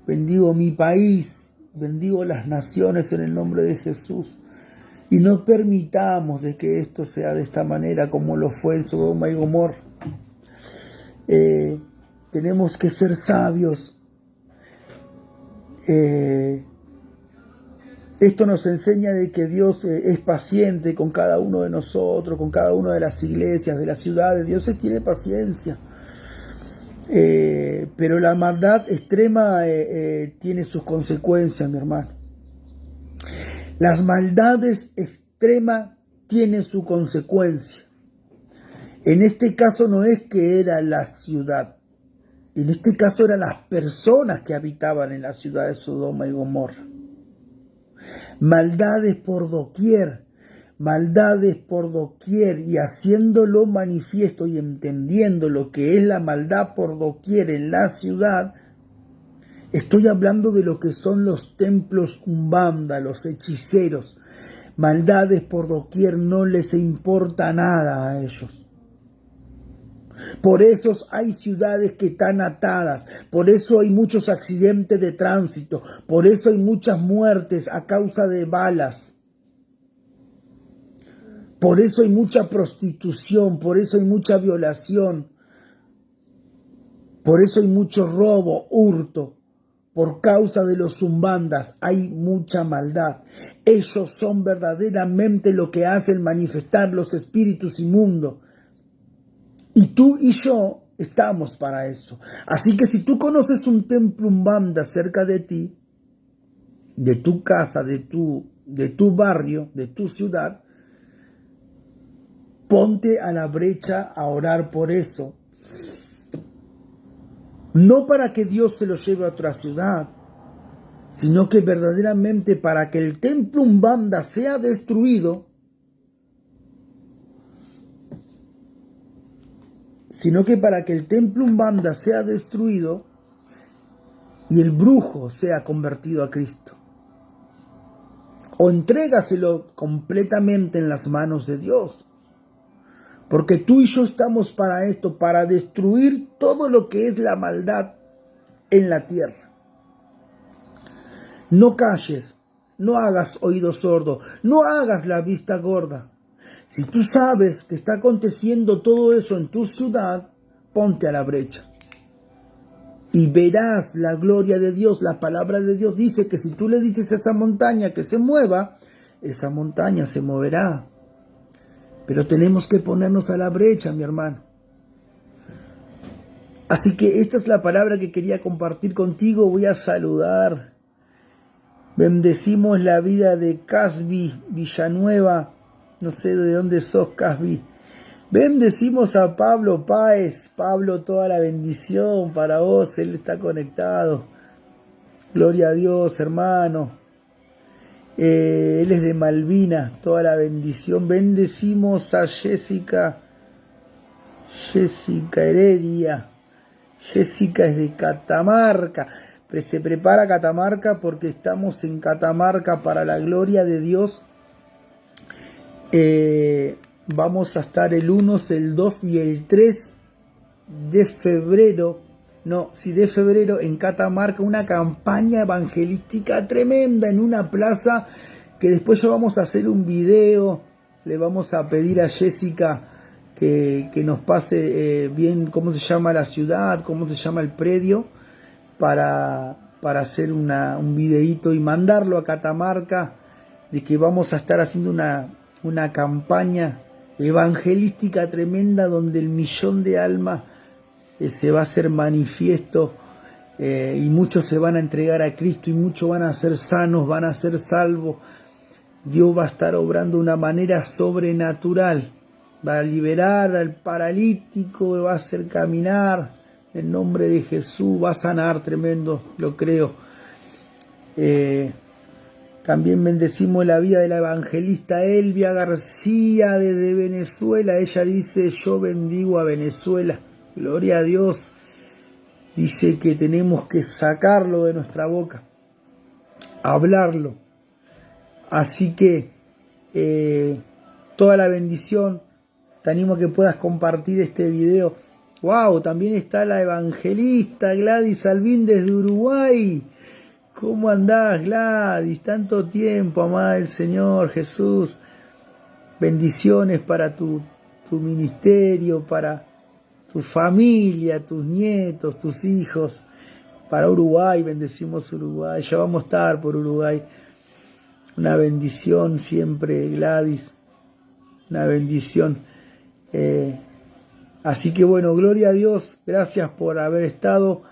bendigo mi país, bendigo las naciones en el nombre de Jesús. Y no permitamos de que esto sea de esta manera como lo fue en Sodoma y Gomorra. Tenemos que ser sabios. Esto nos enseña de que Dios es paciente con cada uno de nosotros, con cada una de las iglesias, de las ciudades. Dios tiene paciencia. Pero la maldad extrema tiene sus consecuencias, mi hermano. Las maldades extremas tienen su consecuencia. En este caso no es que era la ciudad. En este caso eran las personas que habitaban en la ciudad de Sodoma y Gomorra. Maldades por doquier. Maldades por doquier. Y haciéndolo manifiesto y entendiendo lo que es la maldad por doquier en la ciudad, estoy hablando de lo que son los templos umbanda, los hechiceros. Maldades por doquier, no les importa nada a ellos. Por eso hay ciudades que están atadas, por eso hay muchos accidentes de tránsito, por eso hay muchas muertes a causa de balas. Por eso hay mucha prostitución, por eso hay mucha violación, por eso hay mucho robo, hurto. Por causa de los zumbandas hay mucha maldad. Ellos son verdaderamente lo que hacen manifestar los espíritus inmundos. Y tú y yo estamos para eso. Así que si tú conoces un templo umbanda cerca de ti, de tu casa, de tu barrio, de tu ciudad, ponte a la brecha a orar por eso. No para que Dios se lo lleve a otra ciudad, sino que verdaderamente para que el templo umbanda sea destruido, y el brujo sea convertido a Cristo. O entrégaselo completamente en las manos de Dios. Porque tú y yo estamos para esto, para destruir todo lo que es la maldad en la tierra. No calles, no hagas oído sordo, no hagas la vista gorda. Si tú sabes que está aconteciendo todo eso en tu ciudad, ponte a la brecha. Y verás la gloria de Dios. La palabra de Dios dice que si tú le dices a esa montaña que se mueva, esa montaña se moverá. Pero tenemos que ponernos a la brecha, mi hermano. Así que esta es la palabra que quería compartir contigo. Voy a saludar. Bendecimos la vida de Casby Villanueva. No sé de dónde sos, Casby. Bendecimos a Pablo Páez. Pablo, toda la bendición para vos. Él está conectado. Gloria a Dios, hermano. Él es de Malvina, toda la bendición. Bendecimos a Jessica Heredia. Jessica es de Catamarca. Se prepara Catamarca porque estamos en Catamarca para la gloria de Dios. Vamos a estar el 1, el 2 y el 3 de febrero. De febrero en Catamarca, una campaña evangelística tremenda en una plaza que después ya vamos a hacer un video. Le vamos a pedir a Jessica que nos pase bien cómo se llama la ciudad, cómo se llama el predio, para hacer un videíto y mandarlo a Catamarca, de que vamos a estar haciendo una campaña evangelística tremenda donde el 1.000.000 de almas se va a hacer manifiesto, y muchos se van a entregar a Cristo y muchos van a ser sanos, van a ser salvos. Dios va a estar obrando de una manera sobrenatural, va a liberar al paralítico, va a hacer caminar en nombre de Jesús, va a sanar tremendo, lo creo. También bendecimos la vida de la evangelista Elvia García desde Venezuela. Ella dice: yo bendigo a Venezuela. Gloria a Dios. Dice que tenemos que sacarlo de nuestra boca, hablarlo. Así que toda la bendición. Te animo a que puedas compartir este video. ¡Wow! También está la evangelista Gladys Alvin desde Uruguay. ¿Cómo andás, Gladys? Tanto tiempo, amada del Señor Jesús. Bendiciones para tu ministerio, para tu familia, tus nietos, tus hijos. Para Uruguay, bendecimos Uruguay. Ya vamos a estar por Uruguay. Una bendición siempre, Gladys. Una bendición. Así que bueno, gloria a Dios. Gracias por haber estado.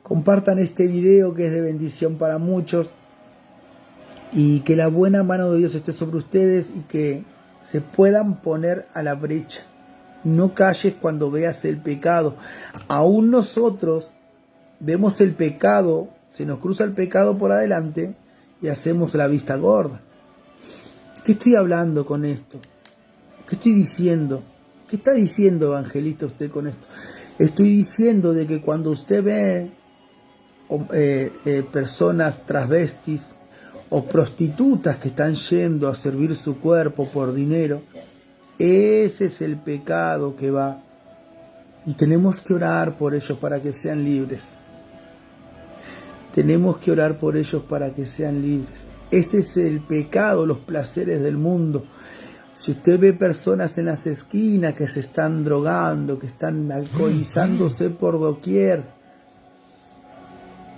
Compartan este video que es de bendición para muchos. Y que la buena mano de Dios esté sobre ustedes y que se puedan poner a la brecha. No calles cuando veas el pecado. Aún nosotros vemos el pecado, se nos cruza el pecado por adelante y hacemos la vista gorda. ¿Qué estoy hablando con esto? ¿Qué estoy diciendo? ¿Qué está diciendo, evangelista, usted con esto? Estoy diciendo de que cuando usted ve personas transvestis o prostitutas que están yendo a servir su cuerpo por dinero, ese es el pecado que va Y tenemos que orar por ellos para que sean libres. Tenemos que orar por ellos para que sean libres. Ese es el pecado, los placeres del mundo. Si usted ve personas en las esquinas que se están drogando, que están alcoholizándose por doquier,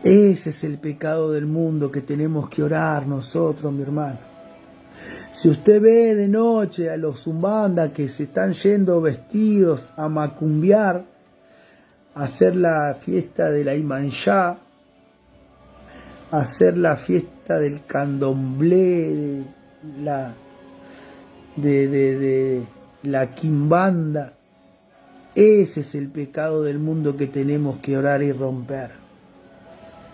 ese es el pecado del mundo que tenemos que orar nosotros, mi hermano. Si usted ve de noche a los zumbanda que se están yendo vestidos a macumbiar, a hacer la fiesta de la Imanjá, a hacer la fiesta del candomblé, de la quimbanda, ese es el pecado del mundo que tenemos que orar y romper.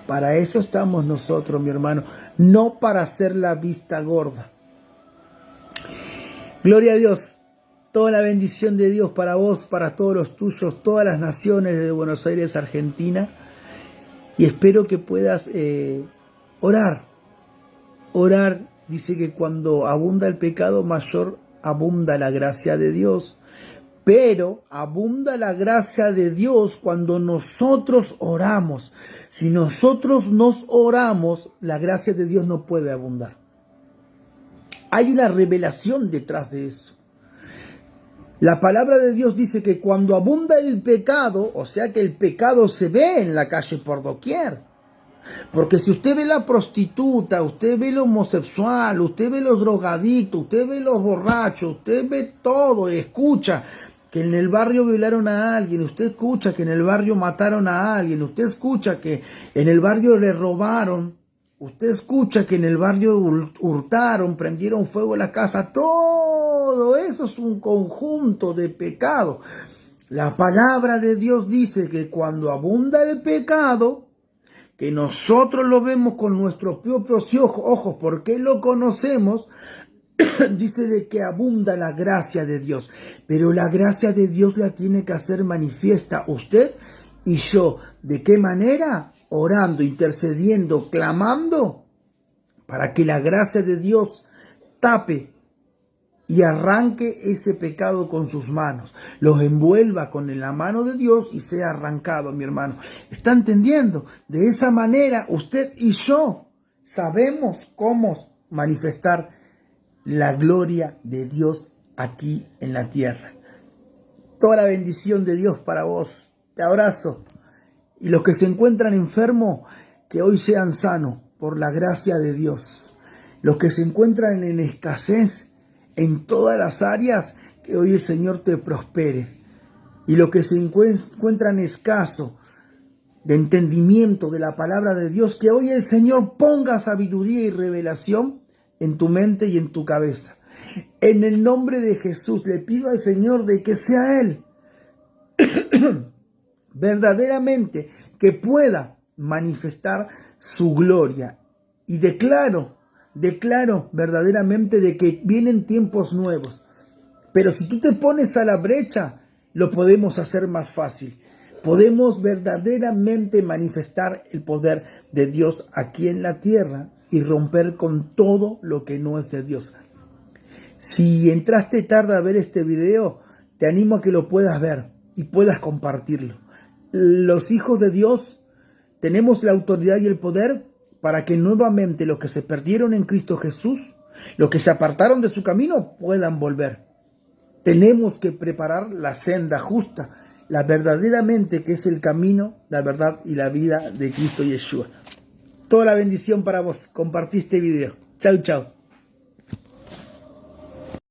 Para eso estamos nosotros, mi hermano, no para hacer la vista gorda. Gloria a Dios, toda la bendición de Dios para vos, para todos los tuyos, todas las naciones de Buenos Aires, Argentina, y espero que puedas orar. Dice que cuando abunda el pecado, mayor abunda la gracia de Dios. Pero abunda la gracia de Dios cuando nosotros oramos. Si nosotros nos oramos, la gracia de Dios no puede abundar. Hay una revelación detrás de eso. La palabra de Dios dice que cuando abunda el pecado, o sea que el pecado se ve en la calle por doquier. Porque si usted ve la prostituta, usted ve el homosexual, usted ve los drogadictos, usted ve los borrachos, usted ve todo y escucha que en el barrio violaron a alguien, usted escucha que en el barrio mataron a alguien, usted escucha que en el barrio le robaron, usted escucha que en el barrio hurtaron, prendieron fuego a la casa, todo eso es un conjunto de pecados. La palabra de Dios dice que cuando abunda el pecado, que nosotros lo vemos con nuestros propios ojos, porque lo conocemos, dice de que abunda la gracia de Dios. Pero la gracia de Dios la tiene que hacer manifiesta usted y yo. ¿De qué manera? Orando, intercediendo, clamando, para que la gracia de Dios tape y arranque ese pecado con sus manos, los envuelva con la mano de Dios y sea arrancado, mi hermano. ¿Está entendiendo? De esa manera usted y yo sabemos cómo manifestar la gloria de Dios aquí en la tierra. Toda la bendición de Dios para vos. Te abrazo. Y los que se encuentran enfermos, que hoy sean sanos por la gracia de Dios. Los que se encuentran en escasez, en todas las áreas, que hoy el Señor te prospere. Y los que se encuentran escasos de entendimiento de la palabra de Dios, que hoy el Señor ponga sabiduría y revelación en tu mente y en tu cabeza. En el nombre de Jesús le pido al Señor de que sea Él verdaderamente que pueda manifestar su gloria. Y declaro verdaderamente de que vienen tiempos nuevos. Pero si tú te pones a la brecha, lo podemos hacer más fácil. Podemos verdaderamente manifestar el poder de Dios aquí en la tierra y romper con todo lo que no es de Dios. Si entraste tarde a ver este video, te animo a que lo puedas ver y puedas compartirlo. Los hijos de Dios tenemos la autoridad y el poder para que nuevamente los que se perdieron en Cristo Jesús, los que se apartaron de su camino, puedan volver. Tenemos que preparar la senda justa, la verdaderamente que es el camino, la verdad y la vida de Cristo Yeshua. Toda la bendición para vos. Compartí este video. Chau, chau.